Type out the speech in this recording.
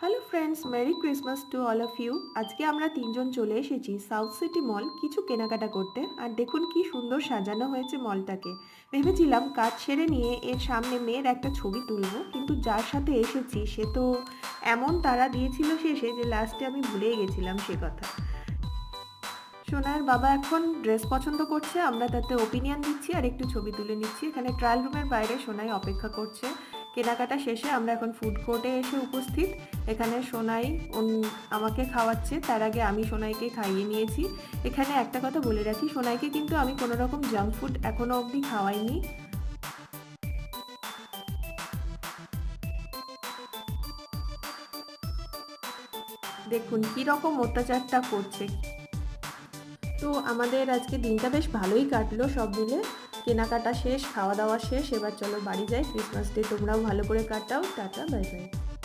Hello friends, merry Christmas to all of you. আজকে আমরা তিনজন চলে এসেছি সাউথ সিটি মল কিছু কেনাকাটা করতে। আর দেখুন কি সুন্দর সাজানো হয়েছে মলটাকে। ভেবেছিলাম কাজ সেরে নিয়ে এর সামনে মেয়ের একটা ছবি তুলবো, কিন্তু যার সাথে এসেছি সে তো এমন তাড়া দিয়েছিল শেষে যে লাস্টে আমি ভুলেই গেছিলাম সে কথা। সোনার বাবা এখন ড্রেস পছন্দ করছে, আমরা তাতে ওপিনিয়ন দিচ্ছি আর একটু ছবি তুলে নিচ্ছি। এখানে ট্রায়াল রুমের বাইরে সোনাই অপেক্ষা করছে। কেনাকাটা শেষে আমরা এখন ফুড কোর্টে এসে উপস্থিত। এখানে সোনাই আমাকে খাওয়াচ্ছে, তার আগে আমি সোনাইকে খাইয়ে নিয়েছি। এখানে একটা কথা বলে রাখি, সোনাইকে কিন্তু আমি কোনো রকম জাঙ্ক ফুড এখনো অবধি খাওয়াইনি। দেখুন কি রকম অত্যাচারটা করছে। তো আমাদের আজকে দিনটা বেশ ভালোই কাটলো সব মিলে। কেনাকাটা শেষ, খাওয়া দাওয়া শেষ, এবার চলো বাড়ি যাই। ক্রিসমাস ডে তোমরাও ভালো করে কাটাও। Tata, bye bye.